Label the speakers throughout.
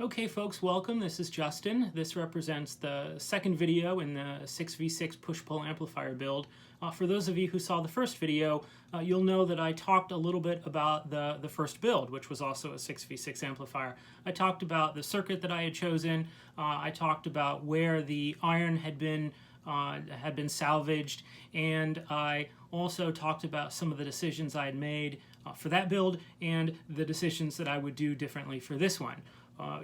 Speaker 1: Okay folks, welcome. This is Justin. This represents the second video in the 6v6 push-pull amplifier build. For those of you who saw the first video, you'll know that I talked a little bit about the first build, which was also a 6v6 amplifier. I talked about the circuit that I had chosen. I talked about where the iron had been salvaged, and I also talked about some of the decisions I had made for that build and the decisions that I would do differently for this one.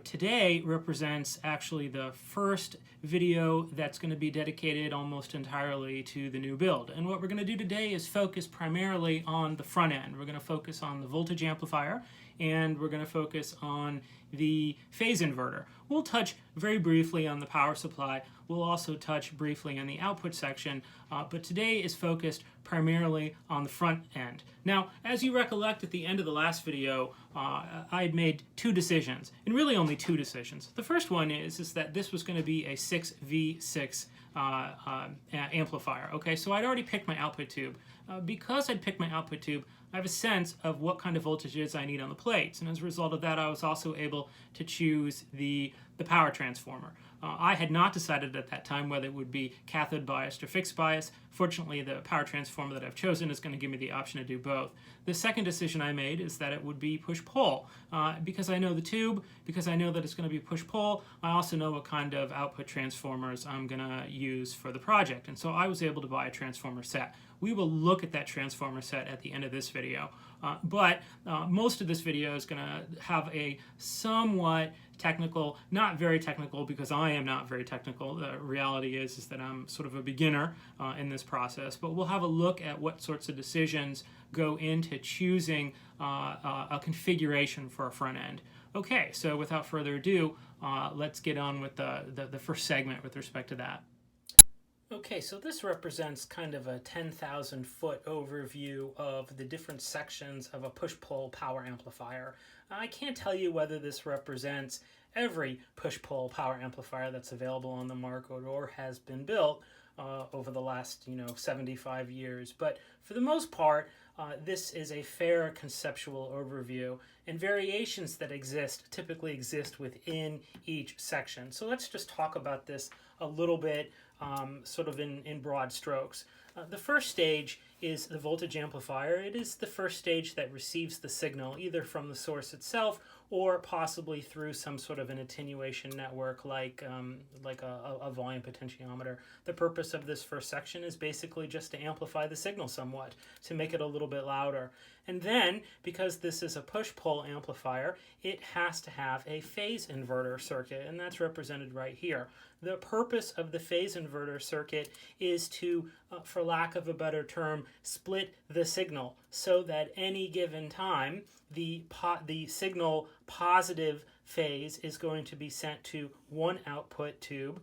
Speaker 1: Today represents actually the first video that's going to be dedicated almost entirely to the new build. And what we're going to do today is focus primarily on the front end. We're going to focus on the voltage amplifier, and we're going to focus on the phase inverter. We'll touch very briefly on the power supply. We'll also touch briefly on the output section, but today is focused primarily on the front end. Now, as you recollect at the end of the last video, I had made two decisions, and really only two decisions. The first one is that this was going to be a 6v6 amplifier. Okay, so I'd already picked my output tube. Because I'd picked my output tube, I have a sense of what kind of voltages I need on the plates, and as a result of that, I was also able to choose the power transformer. I had not decided at that time whether it would be cathode biased or fixed bias. Fortunately, the power transformer that I've chosen is going to give me the option to do both. The second decision I made is that it would be push-pull. Because I know the tube, because I know that it's going to be push-pull, I also know what kind of output transformers I'm going to use for the project, and so I was able to buy a transformer set. We will look at that transformer set at the end of this video, but most of this video is going to have a somewhat technical, not very technical because I am not very technical. The reality is that I'm sort of a beginner in this process, but we'll have a look at what sorts of decisions go into choosing a configuration for a front end. Okay, so without further ado, let's get on with the first segment with respect to that. Okay, so this represents kind of a 10,000 foot overview of the different sections of a push-pull power amplifier. I can't tell you whether this represents every push-pull power amplifier that's available on the market or has been built over the last 75 years, but for the most part, this is a fair conceptual overview, and variations that typically exist within each section. So let's just talk about this a little bit sort of in broad strokes. The first stage is the voltage amplifier. It is the first stage that receives the signal either from the source itself or possibly through some sort of an attenuation network like a volume potentiometer. The purpose of this first section is basically just to amplify the signal somewhat, to make it a little bit louder. And then, because this is a push-pull amplifier, it has to have a phase inverter circuit, and that's represented right here. The purpose of the phase inverter circuit is to, for lack of a better term, split the signal so that any given time the signal positive phase is going to be sent to one output tube,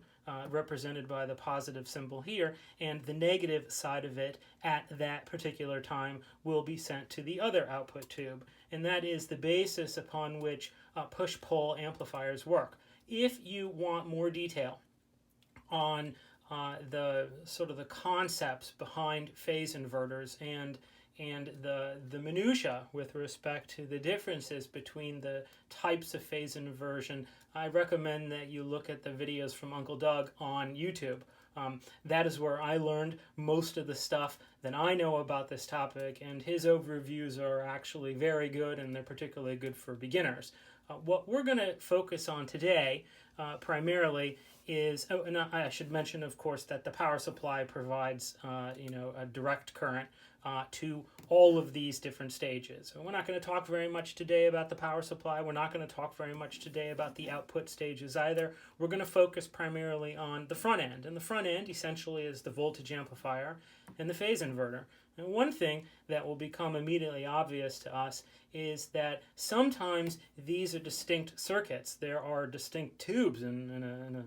Speaker 1: represented by the positive symbol here, and the negative side of it at that particular time will be sent to the other output tube. And that is the basis upon which push-pull amplifiers work. If you want more detail on the sort of the concepts behind phase inverters and the minutia with respect to the differences between the types of phase inversion, I recommend that you look at the videos from Uncle Doug on YouTube. That is where I learned most of the stuff that I know about this topic, and his overviews are actually very good, and they're particularly good for beginners. What we're going to focus on today primarily is, and I should mention, of course, that the power supply provides a direct current to all of these different stages. So we're not going to talk very much today about the power supply. We're not going to talk very much today about the output stages either. We're going to focus primarily on the front end. And the front end essentially is the voltage amplifier and the phase inverter. And one thing that will become immediately obvious to us is that sometimes these are distinct circuits. There are distinct tubes in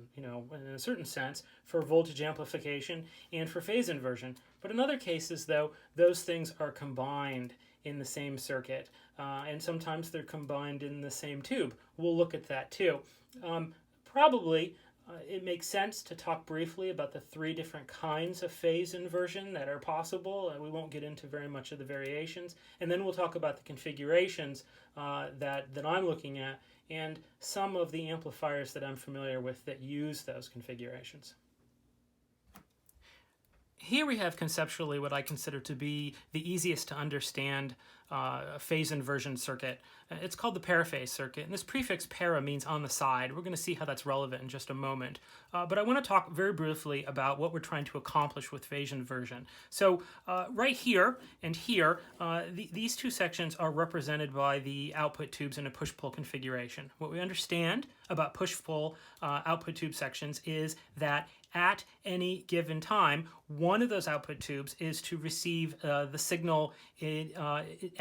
Speaker 1: a certain sense for voltage amplification and for phase inversion. But in other cases, though, those things are combined in the same circuit, and sometimes they're combined in the same tube. We'll look at that too. Probably it makes sense to talk briefly about the three different kinds of phase inversion that are possible. We won't get into very much of the variations. And then we'll talk about the configurations that I'm looking at and some of the amplifiers that I'm familiar with that use those configurations. Here we have conceptually what I consider to be the easiest to understand phase inversion circuit. It's called the paraphase circuit, and this prefix para means on the side. We're going to see how that's relevant in just a moment. But I want to talk very briefly about what we're trying to accomplish with phase inversion. So right here and here, these two sections are represented by the output tubes in a push-pull configuration. What we understand about push-pull output tube sections is that at any given time, one of those output tubes is to receive the signal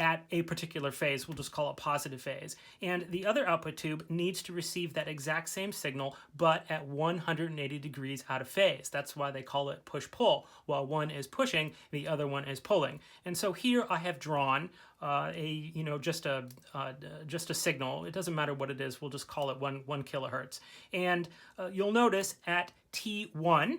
Speaker 1: at a particular phase. We'll just call it positive phase. And the other output tube needs to receive that exact same signal, but at 180 degrees out of phase. That's why they call it push-pull. While one is pushing, the other one is pulling. And so here I have drawn just a signal. It doesn't matter what it is. We'll just call it 1 kilohertz. And you'll notice at T1,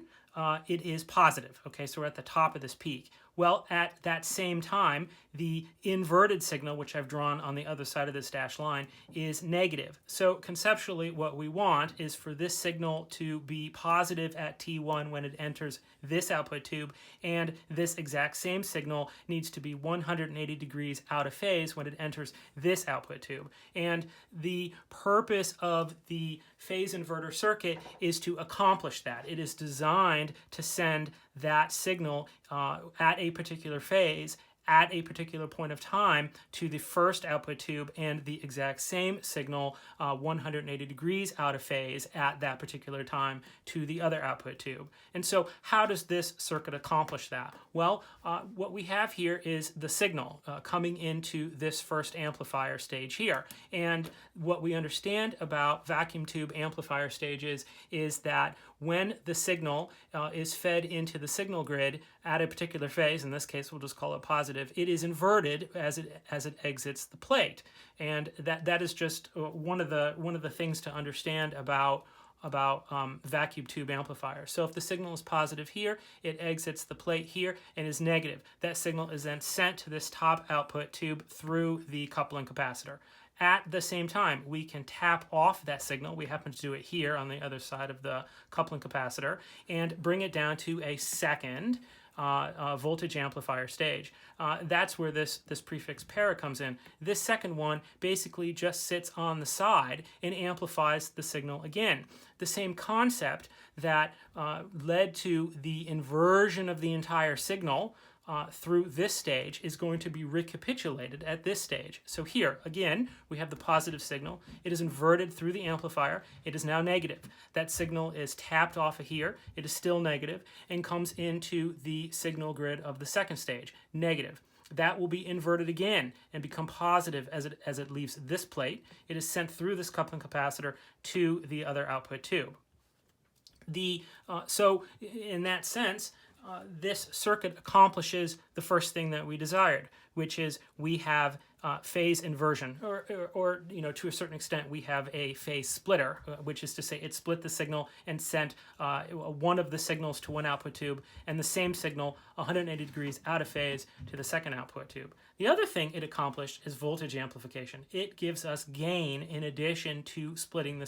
Speaker 1: it is positive. Okay, so we're at the top of this peak. Well, at that same time, the inverted signal, which I've drawn on the other side of this dashed line, is negative. So conceptually, what we want is for this signal to be positive at T1 when it enters this output tube, and this exact same signal needs to be 180 degrees out of phase when it enters this output tube. And the purpose of the phase inverter circuit is to accomplish that. It is designed to send that signal at a particular phase at a particular point of time to the first output tube, and the exact same signal 180 degrees out of phase at that particular time to the other output tube. And so how does this circuit accomplish that? Well, what we have here is the signal coming into this first amplifier stage here. And what we understand about vacuum tube amplifier stages is that when the signal is fed into the signal grid at a particular phase, in this case we'll just call it positive, it is inverted as it exits the plate. And that is just one of the things to understand about vacuum tube amplifiers. So if the signal is positive here, it exits the plate here and is negative. That signal is then sent to this top output tube through the coupling capacitor. At the same time, we can tap off that signal. We happen to do it here on the other side of the coupling capacitor and bring it down to a second voltage amplifier stage. That's where this prefix para comes in. This second one basically just sits on the side and amplifies the signal again. The same concept that led to the inversion of the entire signal through this stage is going to be recapitulated at this stage. So here, again, we have the positive signal. It is inverted through the amplifier. It is now negative. That signal is tapped off of here. It is still negative and comes into the signal grid of the second stage, negative. That will be inverted again and become positive as it leaves this plate. It is sent through this coupling capacitor to the other output tube. So in that sense, this circuit accomplishes the first thing that we desired, which is we have phase inversion, or to a certain extent we have a phase splitter, which is to say it split the signal and sent one of the signals to one output tube and the same signal 180 degrees out of phase to the second output tube. The other thing it accomplished is voltage amplification. It gives us gain in addition to splitting the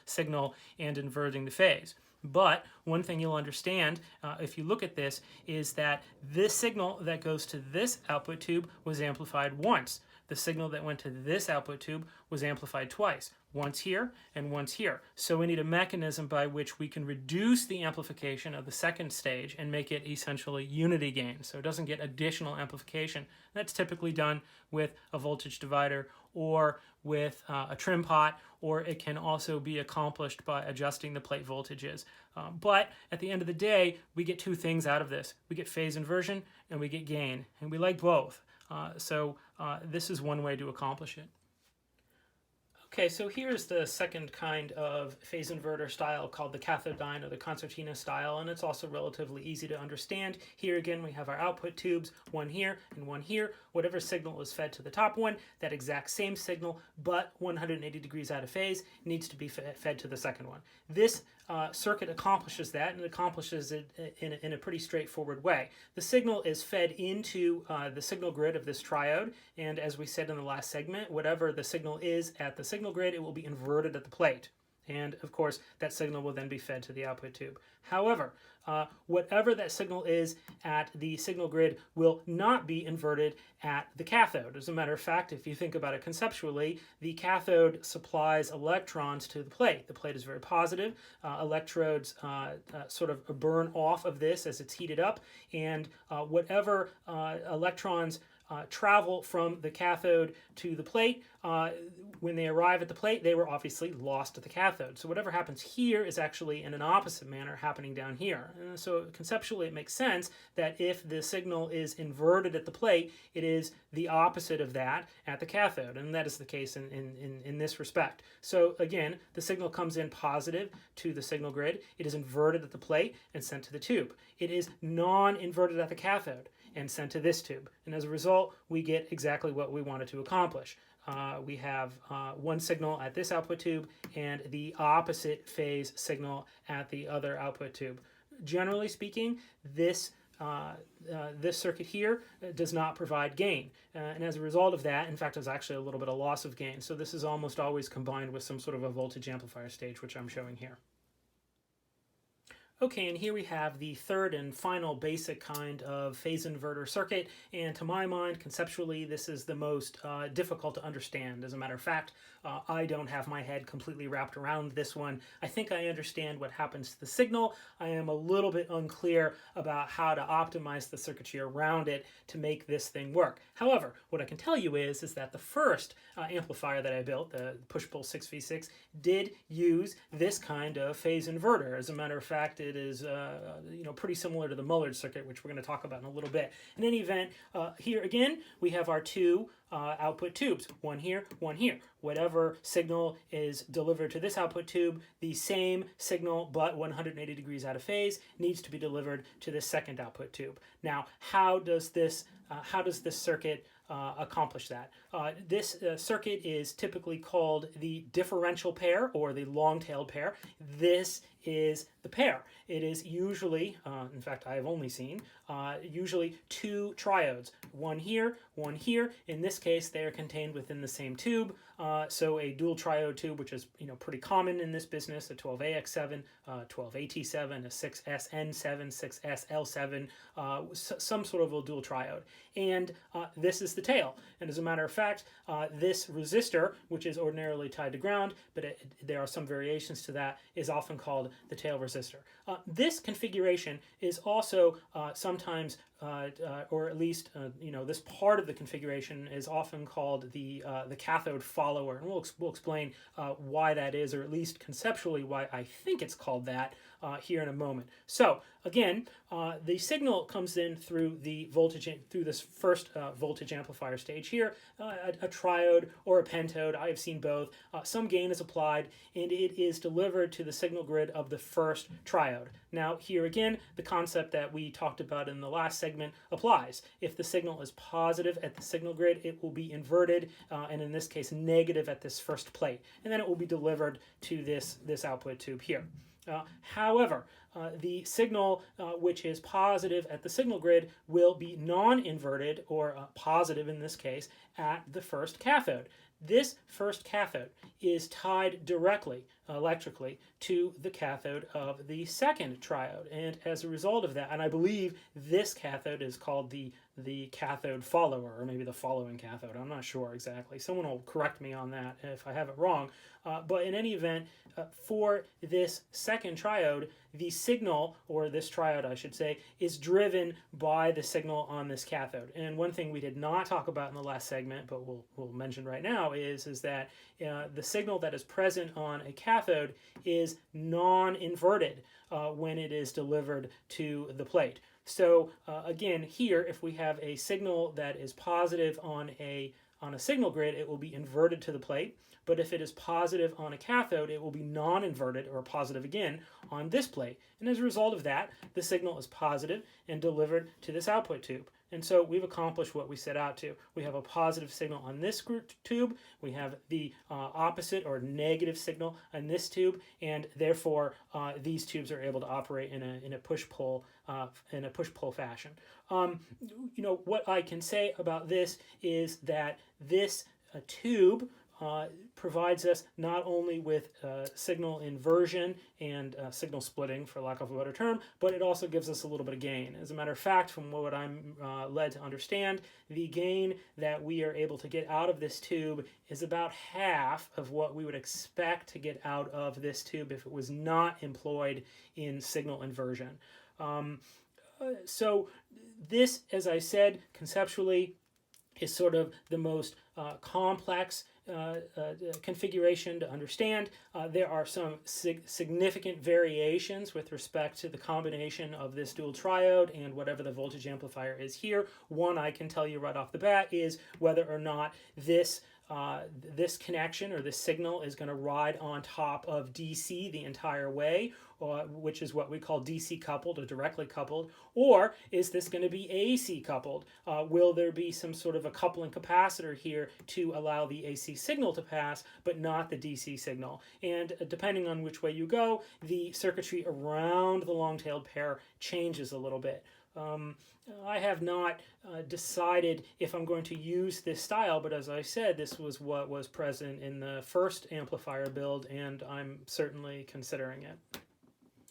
Speaker 1: signal and inverting the phase. But one thing you'll understand if you look at this is that this signal that goes to this output tube was amplified once. The signal that went to this output tube was amplified twice, once here and once here. So we need a mechanism by which we can reduce the amplification of the second stage and make it essentially unity gain, so it doesn't get additional amplification. That's typically done with a voltage divider or with a trim pot, or it can also be accomplished by adjusting the plate voltages. But at the end of the day, we get two things out of this. We get phase inversion and we get gain, and we like both. So this is one way to accomplish it. Okay, so here's the second kind of phase inverter style called the cathodyne or the concertina style, and it's also relatively easy to understand. Here again we have our output tubes, one here and one here. Whatever signal is fed to the top one, that exact same signal, but 180 degrees out of phase, needs to be fed to the second one. This circuit accomplishes that, and it accomplishes it in a pretty straightforward way. The signal is fed into the signal grid of this triode, and as we said in the last segment, whatever the signal is at the signal grid, it will be inverted at the plate. And of course, that signal will then be fed to the output tube. However, whatever that signal is at the signal grid will not be inverted at the cathode. As a matter of fact, if you think about it conceptually, the cathode supplies electrons to the plate. The plate is very positive. Electrodes sort of burn off of this as it's heated up, and whatever electrons travel from the cathode to the plate, when they arrive at the plate, they were obviously lost at the cathode. So whatever happens here is actually in an opposite manner happening down here. And so conceptually it makes sense that if the signal is inverted at the plate, it is the opposite of that at the cathode. And that is the case in this respect. So again, the signal comes in positive to the signal grid. It is inverted at the plate and sent to the tube. It is non-inverted at the cathode and sent to this tube. And as a result, we get exactly what we wanted to accomplish. We have one signal at this output tube and the opposite phase signal at the other output tube. Generally speaking, this circuit here does not provide gain. And as a result of that, in fact, there's actually a little bit of loss of gain. So this is almost always combined with some sort of a voltage amplifier stage, which I'm showing here. Okay, and here we have the third and final basic kind of phase inverter circuit, and to my mind, conceptually, this is the most difficult to understand. As a matter of fact, I don't have my head completely wrapped around this one. I think I understand what happens to the signal. I am a little bit unclear about how to optimize the circuitry around it to make this thing work. However, what I can tell you is that the first amplifier that I built, the push-pull 6v6, did use this kind of phase inverter. As a matter of fact, it is pretty similar to the Mullard circuit, which we're going to talk about in a little bit. In any event, here again, we have our two output tubes, one here, one here. Whatever signal is delivered to this output tube, the same signal but 180 degrees out of phase needs to be delivered to this second output tube. Now, how does this circuit accomplish that? This circuit is typically called the differential pair or the long-tailed pair. This is the pair. It is usually, in fact, I have only seen, usually two triodes, one here, one here. In this case, they are contained within the same tube. So a dual triode tube, which is pretty common in this business, a 12AX7, 12AT7, a 6SN7, 6SL7, some sort of a dual triode. And this is the tail. And as a matter of fact, this resistor, which is ordinarily tied to ground, but there are some variations to that, is often called the tail resistor. This configuration is also sometimes, or at least this part of the configuration is often called the cathode follower, and we'll explain why that is, or at least conceptually why I think it's called that here in a moment. So again, the signal comes in through the voltage through this first voltage amplifier stage here, a triode or a pentode. I have seen both. Some gain is applied, and it is delivered to the signal grid of the first triode. Now here again, the concept that we talked about in the last segment applies. If the signal is positive at the signal grid, it will be inverted, and in this case negative at this first plate, and then it will be delivered to this output tube here. However, the signal which is positive at the signal grid will be non-inverted, or positive in this case, at the first cathode. This first cathode is tied directly electrically to the cathode of the second triode, and as a result of that, and I believe this cathode is called the cathode follower, or maybe the following cathode, I'm not sure exactly. Someone will correct me on that if I have it wrong, but in any event, for this second triode, the signal, or this triode I should say, is driven by the signal on this cathode. And one thing we did not talk about in the last segment, but we'll mention right now, is that the signal that is present on a cathode is non-inverted when it is delivered to the plate. So again, here, if we have a signal that is positive on a signal grid, it will be inverted to the plate. But if it is positive on a cathode, it will be non-inverted, or positive again, on this plate. And as a result of that, the signal is positive and delivered to this output tube. And so we've accomplished what we set out to. We have a positive signal on this tube. We have the opposite or negative signal on this tube, and therefore these tubes are able to operate in a push-pull fashion. What I can say about this is that this tube provides us not only with signal inversion and signal splitting, for lack of a better term, but it also gives us a little bit of gain. As a matter of fact, from what I'm led to understand, the gain that we are able to get out of this tube is about half of what we would expect to get out of this tube if it was not employed in signal inversion. So this, as I said, conceptually is sort of the most complex configuration to understand. There are some significant variations with respect to the combination of this dual triode and whatever the voltage amplifier is here. One I can tell you right off the bat is whether or not this connection or this signal is going to ride on top of DC the entire way, which is what we call DC coupled or directly coupled, or is this going to be AC coupled? Will there be some sort of a coupling capacitor here to allow the AC signal to pass, but not the DC signal? And depending on which way you go, the circuitry around the long-tailed pair changes a little bit. I have not decided if I'm going to use this style, but as I said, this was what was present in the first amplifier build, and I'm certainly considering it.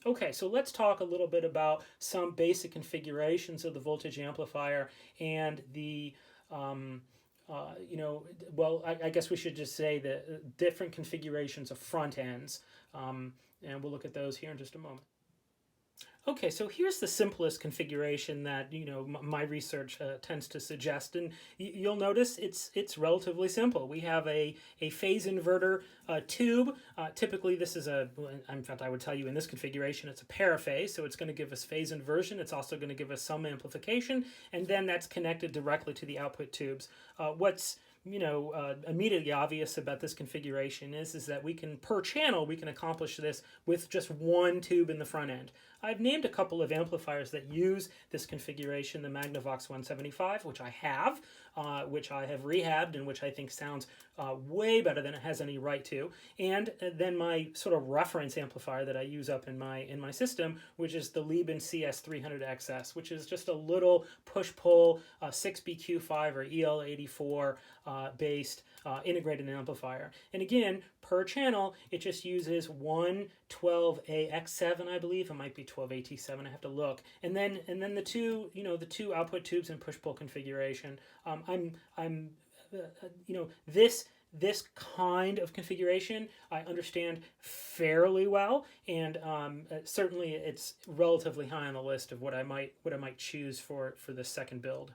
Speaker 1: Okay, so let's talk a little bit about some basic configurations of the voltage amplifier and the, I guess we should just say the different configurations of front ends, and we'll look at those here in just a moment. Okay, so here's the simplest configuration that my research tends to suggest, and you'll notice it's relatively simple. We have a phase inverter tube. Typically, this is in fact, I would tell you in this configuration, it's a paraphase, so it's going to give us phase inversion. It's also going to give us some amplification, and then that's connected directly to the output tubes. What's immediately obvious about this configuration is that per channel, we can accomplish this with just one tube in the front end. I've named a couple of amplifiers that use this configuration, the Magnavox 175, which I have rehabbed and which I think sounds way better than it has any right to, and then my sort of reference amplifier that I use up in my system, which is the Lieben CS300XS, which is just a little push-pull 6BQ5 or EL84 based integrated amplifier. And again, per channel, it just uses one 12AX7, I believe. It might be 12AT7. I have to look. And then the two output tubes in push-pull configuration. This kind of configuration I understand fairly well, and certainly it's relatively high on the list of what I might choose for the second build.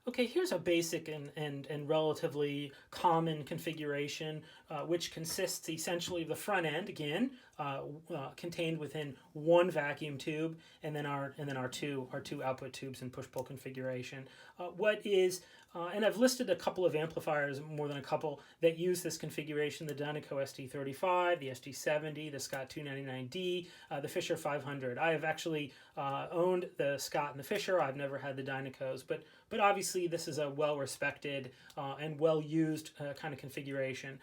Speaker 1: Okay, here's a basic and relatively common configuration, which consists essentially of the front end, again, contained within one vacuum tube, and then our two output tubes in push-pull configuration. And I've listed a couple of amplifiers, more than a couple, that use this configuration: the Dynaco ST35, the ST70, the Scott 299D, the Fisher 500. I have actually owned the Scott and the Fisher. I've never had the Dynacos, but obviously this is a well-respected and well-used kind of configuration.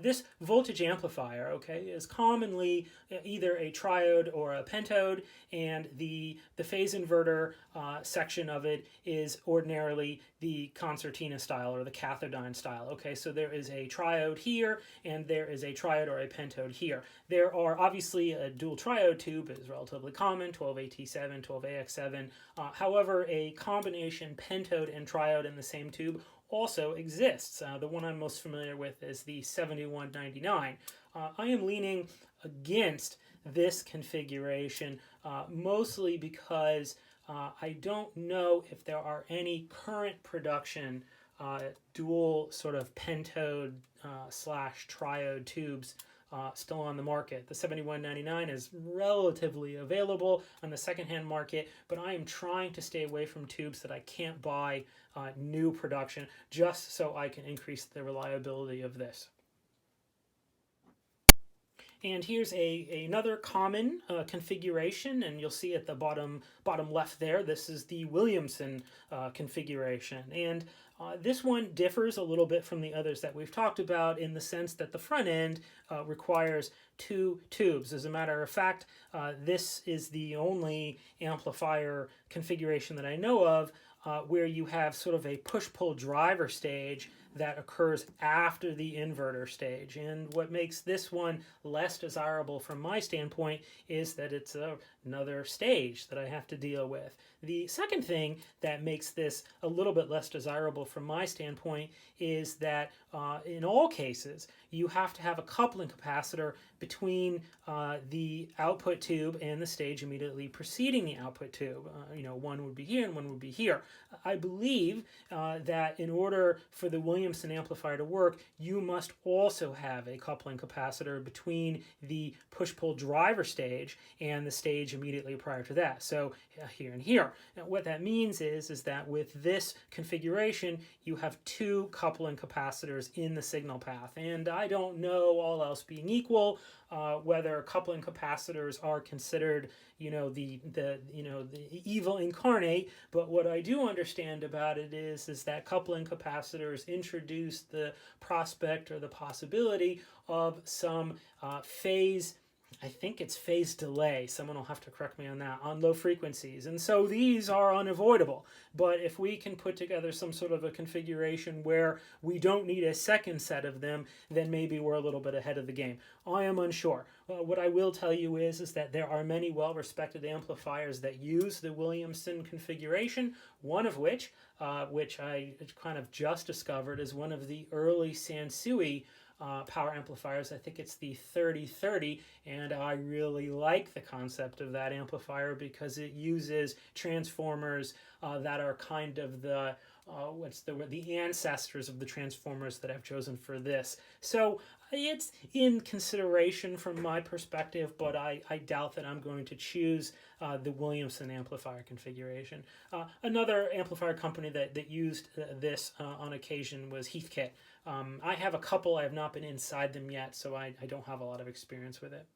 Speaker 1: This voltage amplifier, okay, is commonly either a triode or a pentode, and the phase inverter section of it is ordinarily the concertina style or the cathodyne style. Okay, so there is a triode here, and there is a triode or a pentode here. There are obviously a dual triode tube is relatively common, 12AT7, 12AX7. However, a combination pentode and triode in the same tube also exists. The one I'm most familiar with is the 7199. I am leaning against this configuration mostly because I don't know if there are any current production dual sort of pentode slash triode tubes still on the market. The 7199 is relatively available on the secondhand market, but I am trying to stay away from tubes that I can't buy new production, just so I can increase the reliability of this. And here's another common configuration, and you'll see at the bottom left there, this is the Williamson configuration. And this one differs a little bit from the others that we've talked about in the sense that the front end requires 2 tubes. As a matter of fact, this is the only amplifier configuration that I know of where you have sort of a push-pull driver stage that occurs after the inverter stage. And what makes this one less desirable from my standpoint is that it's another stage that I have to deal with. The second thing that makes this a little bit less desirable from my standpoint is that in all cases you have to have a coupling capacitor between the output tube and the stage immediately preceding the output tube. One would be here and one would be here. I believe that in order for the Williamson amplifier to work, you must also have a coupling capacitor between the push-pull driver stage and the stage immediately prior to that. So here and here. Now, what that means is that with this configuration, you have 2 coupling capacitors in the signal path. And I don't know, all else being equal, whether coupling capacitors are considered, the evil incarnate. But what I do understand about it is that coupling capacitors introduce the prospect or the possibility of some phase. I think it's phase delay. Someone will have to correct me on that, on low frequencies. And so these are unavoidable. But if we can put together some sort of a configuration where we don't need a second set of them, then maybe we're a little bit ahead of the game. I am unsure. What I will tell you is that there are many well-respected amplifiers that use the Williamson configuration, one of which I kind of just discovered, is one of the early Sansui power amplifiers. I think it's the 3030, and I really like the concept of that amplifier because it uses transformers that are kind of the ancestors of the transformers that I've chosen for this. So it's in consideration from my perspective, but I doubt that I'm going to choose the Williamson amplifier configuration. Another amplifier company that used this on occasion was Heathkit. I have a couple. I have not been inside them yet, so I don't have a lot of experience with it.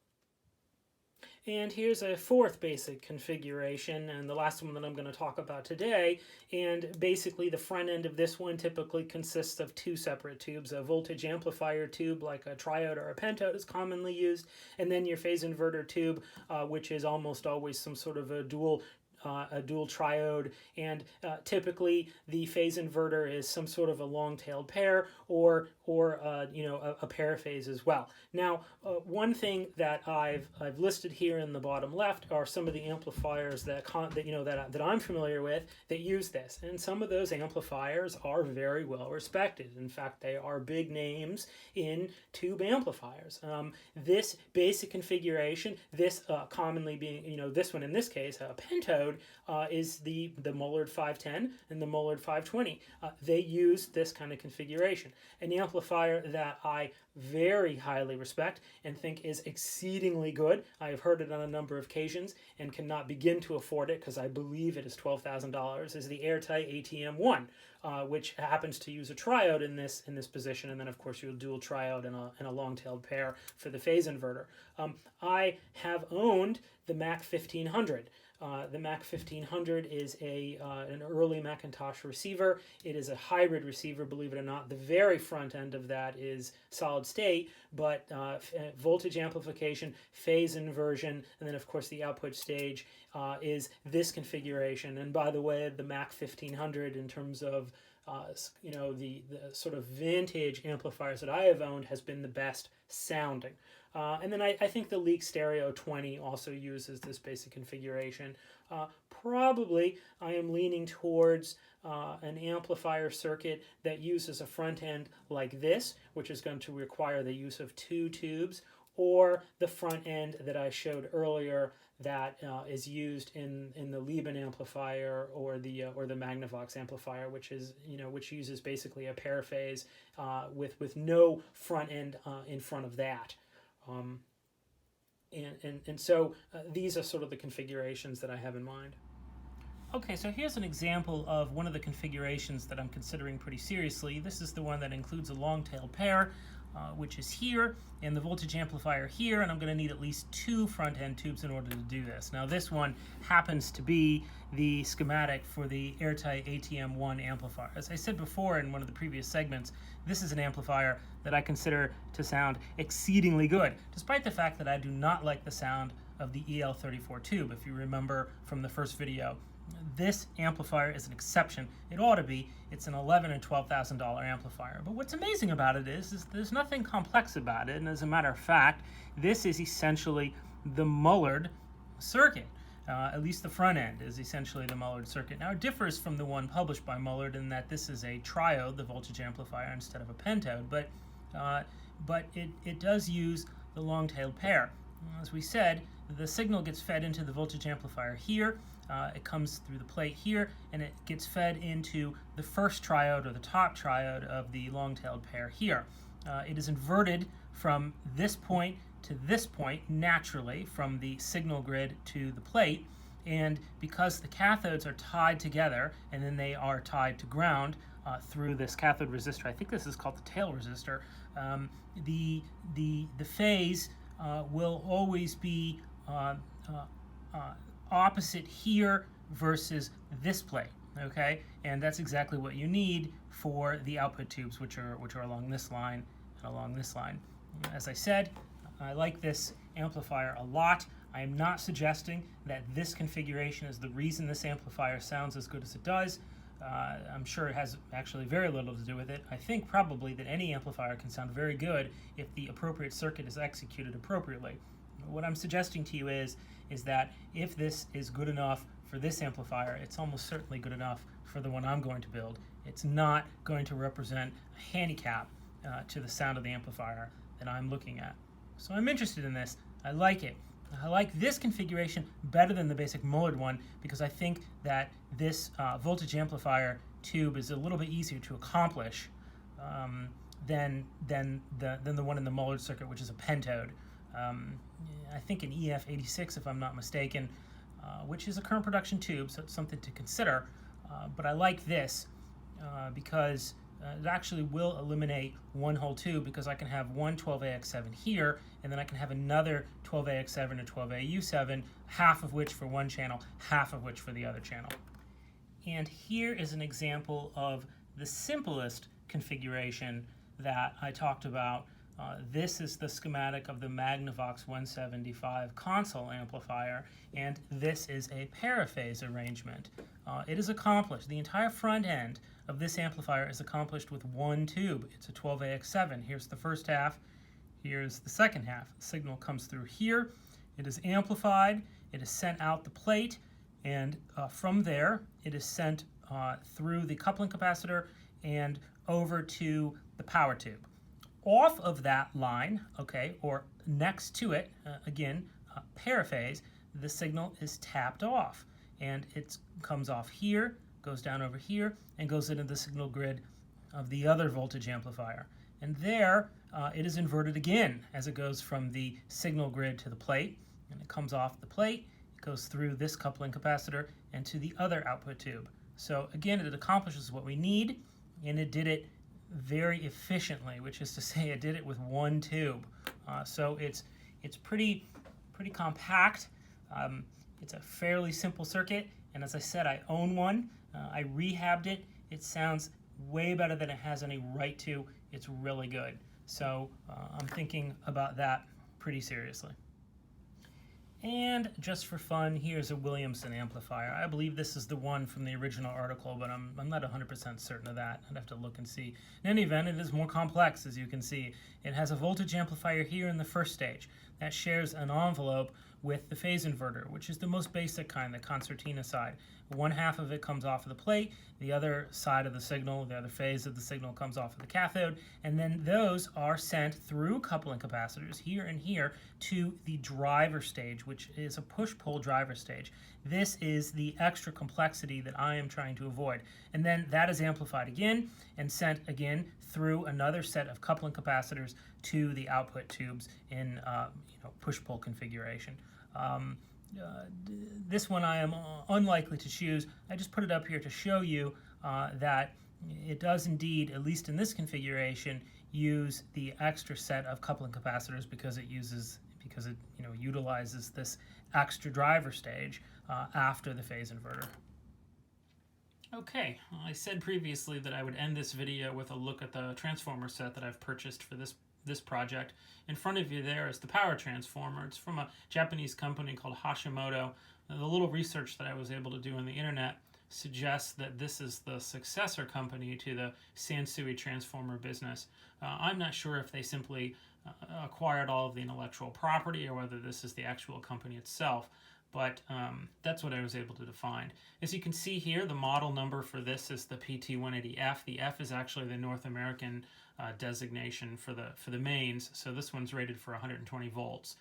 Speaker 1: And here's a fourth basic configuration, and the last one that I'm going to talk about today. And basically the front end of this one typically consists of 2 separate tubes. A voltage amplifier tube like a triode or a pentode is commonly used, and then your phase inverter tube, which is almost always some sort of a dual triode, and typically the phase inverter is some sort of a long-tailed pair or a pair phase as well. Now, one thing that I've listed here in the bottom left are some of the amplifiers that I'm familiar with that use this, and some of those amplifiers are very well respected. In fact, they are big names in tube amplifiers. This basic configuration, this commonly being this one in this case, a pentode, is the Mullard 510 and the Mullard 520. They use this kind of configuration. An amplifier that I very highly respect and think is exceedingly good. I have heard it on a number of occasions and cannot begin to afford it because I believe it is $12,000, is the Airtight ATM1, which happens to use a triode in this position, and then of course you'll dual triode and a long-tailed pair for the phase inverter. I have owned the Mac 1500. The Mac 1500 is an early Macintosh receiver. It is a hybrid receiver, believe it or not. The very front end of that is solid state, but voltage amplification, phase inversion, and then of course the output stage is this configuration. And by the way, the Mac 1500 in terms of the sort of vintage amplifiers that I have owned has been the best sounding. And then I think the Leak Stereo 20 also uses this basic configuration. Probably I am leaning towards an amplifier circuit that uses a front end like this, which is going to require the use of 2 tubes, or the front end that I showed earlier that is used in the Lieben amplifier or the Magnavox amplifier, which uses basically a pair phase with no front end in front of that. So these are sort of the configurations that I have in mind. Okay, so here's an example of one of the configurations that I'm considering pretty seriously. This is the one that includes a long-tailed pair. which is here, and the voltage amplifier here, and I'm going to need at least 2 front-end tubes in order to do this. Now this one happens to be the schematic for the airtight ATM1 amplifier. As I said before in one of the previous segments, this is an amplifier that I consider to sound exceedingly good, despite the fact that I do not like the sound of the EL34 tube. If you remember from the first video, this amplifier is an exception. It ought to be. It's an $11,000 and $12,000 amplifier. But what's amazing about it is there's nothing complex about it. And as a matter of fact, this is essentially the Mullard circuit. At least the front end is essentially the Mullard circuit. Now it differs from the one published by Mullard in that this is a triode, the voltage amplifier, instead of a pentode. But it does use the long-tailed pair. As we said, the signal gets fed into the voltage amplifier here. It comes through the plate here, and it gets fed into the first triode or the top triode of the long-tailed pair here. It is inverted from this point to this point naturally from the signal grid to the plate, and because the cathodes are tied together and then they are tied to ground through this cathode resistor, I think this is called the tail resistor, the phase will always be opposite here versus this plate, okay? And that's exactly what you need for the output tubes, which are along this line and along this line. As I said, I like this amplifier a lot. I am not suggesting that this configuration is the reason this amplifier sounds as good as it does. I'm sure it has actually very little to do with it. I think probably that any amplifier can sound very good if the appropriate circuit is executed appropriately. What I'm suggesting to you is that if this is good enough for this amplifier, it's almost certainly good enough for the one I'm going to build. It's not going to represent a handicap to the sound of the amplifier that I'm looking at. So I'm interested in this. I like it. I like this configuration better than the basic Mullard one because I think that this voltage amplifier tube is a little bit easier to accomplish than the one in the Mullard circuit, which is a pentode. I think an EF86, if I'm not mistaken, which is a current production tube, so it's something to consider. But I like this because it actually will eliminate one whole tube because I can have one 12AX7 here, and then I can have another 12AX7 or 12AU7, half of which for one channel, half of which for the other channel. And here is an example of the simplest configuration that I talked about. This is the schematic of the Magnavox 175 console amplifier, and this is a paraphase arrangement. It is accomplished. The entire front end of this amplifier is accomplished with one tube. It's a 12AX7. Here's the first half. Here's the second half. The signal comes through here. It is amplified. It is sent out the plate, and from there it is sent through the coupling capacitor and over to the power tube. Off of that line, okay, or next to it, again, paraphase, the signal is tapped off, and it comes off here, goes down over here, and goes into the signal grid of the other voltage amplifier. And there, it is inverted again as it goes from the signal grid to the plate, and it comes off the plate, it goes through this coupling capacitor, and to the other output tube. So again, it accomplishes what we need, and it did it very efficiently, which is to say it did it with one tube. So it's pretty compact. It's a fairly simple circuit, and as I said, I own one. I rehabbed it. It sounds way better than it has any right to. It's really good. So I'm thinking about that pretty seriously. And just for fun, here's a Williamson amplifier. I believe this is the one from the original article, but I'm not 100% certain of that. I'd have to look and see. In any event, it is more complex, as you can see. It has a voltage amplifier here in the first stage that shares an envelope with the phase inverter, which is the most basic kind, the concertina side. One half of it comes off of the plate, the other side of the signal, the other phase of the signal comes off of the cathode, and then those are sent through coupling capacitors here and here to the driver stage, which is a push-pull driver stage. This is the extra complexity that I am trying to avoid. And then that is amplified again and sent again through another set of coupling capacitors to the output tubes in push-pull configuration. This one I am unlikely to choose. I just put it up here to show you that it does indeed, at least in this configuration, use the extra set of coupling capacitors because it utilizes this extra driver stage after the phase inverter. Okay, I said previously that I would end this video with a look at the transformer set that I've purchased for this project. In front of you there is the power transformer. It's from a Japanese company called Hashimoto. The little research that I was able to do on the internet suggests that this is the successor company to the Sansui transformer business. I'm not sure if they simply acquired all of the intellectual property or whether this is the actual company itself, but that's what I was able to find. As you can see here, the model number for this is the PT180F. The F is actually the North American designation for the mains, so this one's rated for 120 volts.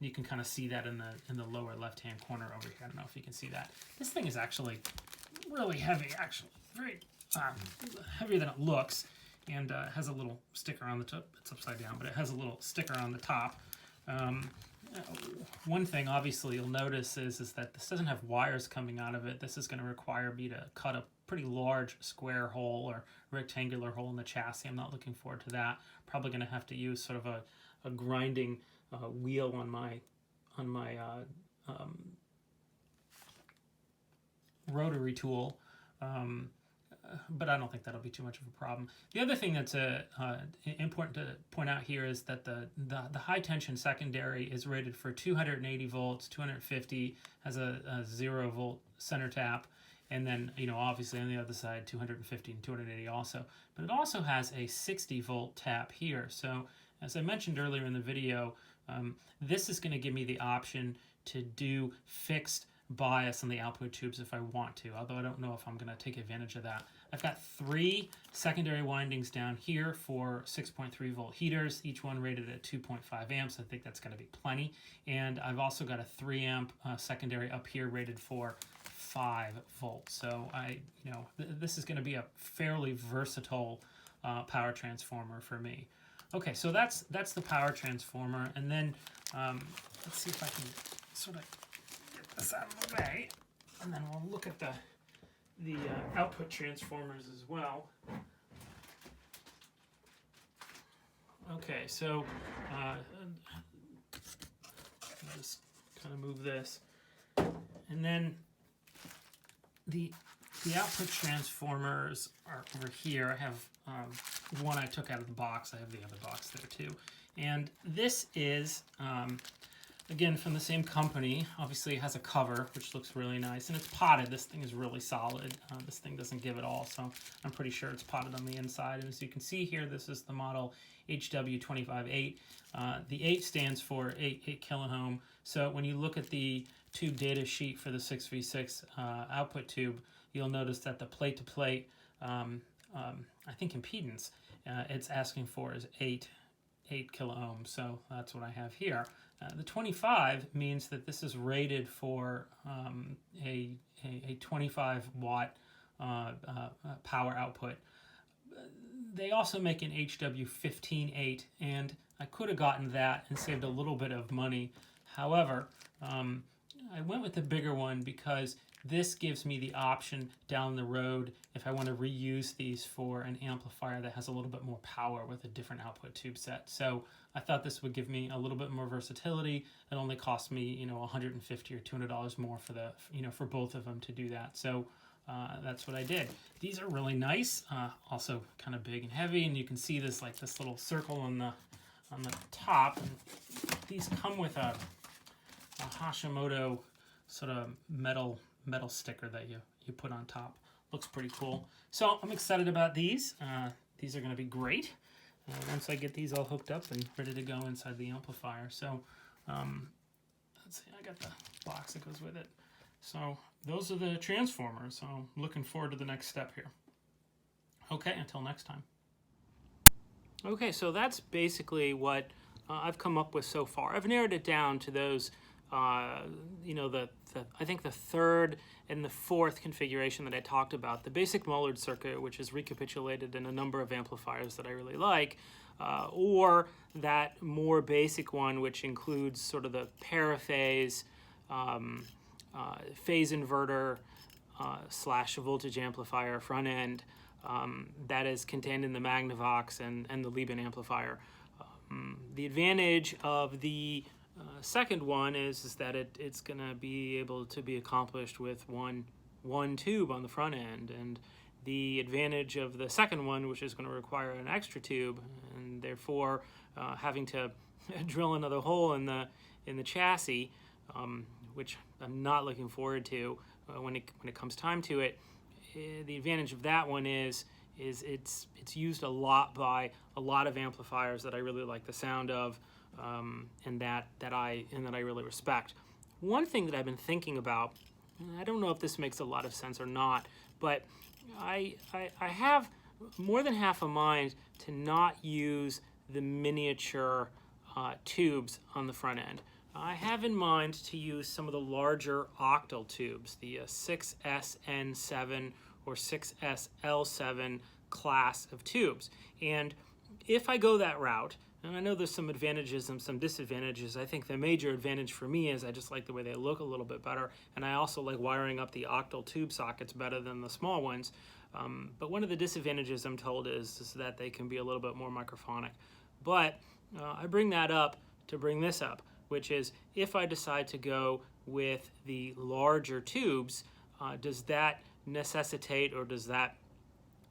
Speaker 1: You can kind of see that in the lower left-hand corner over here. I don't know if you can see that. This thing is actually really heavy, actually very heavier than it looks, and has a little sticker on the top. It's upside down, but it has a little sticker on the top. One thing obviously you'll notice is that this doesn't have wires coming out of it. This is going to require me to cut a pretty large square hole or rectangular hole in the chassis. I'm not looking forward to that. Probably going to have to use sort of a grinding wheel on my rotary tool, but I don't think that'll be too much of a problem. The other thing that's important to point out here is that the high tension secondary is rated for 280 volts, 250, has a 0 volt center tap, and then obviously on the other side 250 and 280 also. But it also has a 60 volt tap here. So as I mentioned earlier in the video, this is going to give me the option to do fixed bias on the output tubes if I want to, although I don't know if I'm going to take advantage of that. I've got 3 secondary windings down here for 6.3 volt heaters, each one rated at 2.5 amps. I think that's going to be plenty. And I've also got a 3 amp secondary up here rated for 5 volts. So this is going to be a fairly versatile power transformer for me. Okay, so that's the power transformer, and then let's see if I can sort of get this out of the way, and then we'll look at the output transformers as well. Okay, so I'll just kind of move this, and then the output transformers are over here. I have one I took out of the box. I have the other box there too. And this is, again, from the same company. Obviously, it has a cover, which looks really nice. And it's potted. This thing is really solid. This thing doesn't give it all, so I'm pretty sure it's potted on the inside. And as you can see here, this is the model HW258. The 8 stands for 8 kiloohm. So when you look at the tube data sheet for the 6v6 output tube, you'll notice that the plate-to-plate, I think impedance, it's asking for is 8 kiloohms, so that's what I have here. The 25 means that this is rated for a 25 watt power output. They also make an HW158, and I could have gotten that and saved a little bit of money. However, I went with the bigger one because this gives me the option down the road if I want to reuse these for an amplifier that has a little bit more power with a different output tube set. So I thought this would give me a little bit more versatility. It only cost me, $150 or $200 more for the, for both of them to do that. So that's what I did. These are really nice, also kind of big and heavy, and you can see this this little circle on the top. And these come with a Hashimoto sort of metal sticker that you put on top. Looks pretty cool. So I'm excited about these. These are going to be great once I get these all hooked up and ready to go inside the amplifier. So let's see, I got the box that goes with it. So those are the transformers. So I'm looking forward to the next step here. Okay, until next time. Okay, so that's basically what I've come up with so far. I've narrowed it down to those I think the third and the fourth configuration that I talked about, the basic Mullard circuit, which is recapitulated in a number of amplifiers that I really like, or that more basic one, which includes sort of the paraphase, phase inverter / voltage amplifier front end, that is contained in the Magnavox and the Liebman amplifier. The advantage of the second one is that it's going to be able to be accomplished with one tube on the front end, and the advantage of the second one, which is going to require an extra tube, and therefore having to drill another hole in the chassis, which I'm not looking forward to when it comes time to it. The advantage of that one is it's used a lot by a lot of amplifiers that I really like the sound of, and that I really respect. One thing that I've been thinking about, and I don't know if this makes a lot of sense or not, but I have more than half a mind to not use the miniature tubes on the front end. I have in mind to use some of the larger octal tubes, the 6SN7 or 6SL7 class of tubes. And if I go that route, and I know there's some advantages and some disadvantages, I think the major advantage for me is I just like the way they look a little bit better, and I also like wiring up the octal tube sockets better than the small ones. But one of the disadvantages, I'm told, is that they can be a little bit more microphonic. But I bring that up to bring this up, which is if I decide to go with the larger tubes, does that necessitate or does that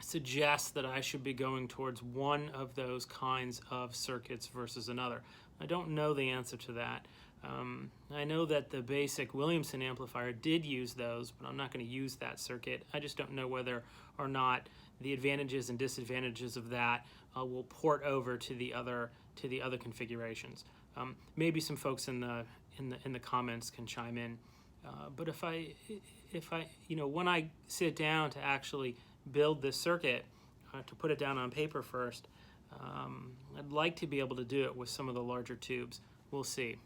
Speaker 1: suggest that I should be going towards one of those kinds of circuits versus another? I don't know the answer to that. I know that the basic Williamson amplifier did use those, but I'm not going to use that circuit. I just don't know whether or not the advantages and disadvantages of that will port over to the other configurations. Maybe some folks in the comments can chime in. But if I when I sit down to actually build this circuit, to put it down on paper first, I'd like to be able to do it with some of the larger tubes. We'll see.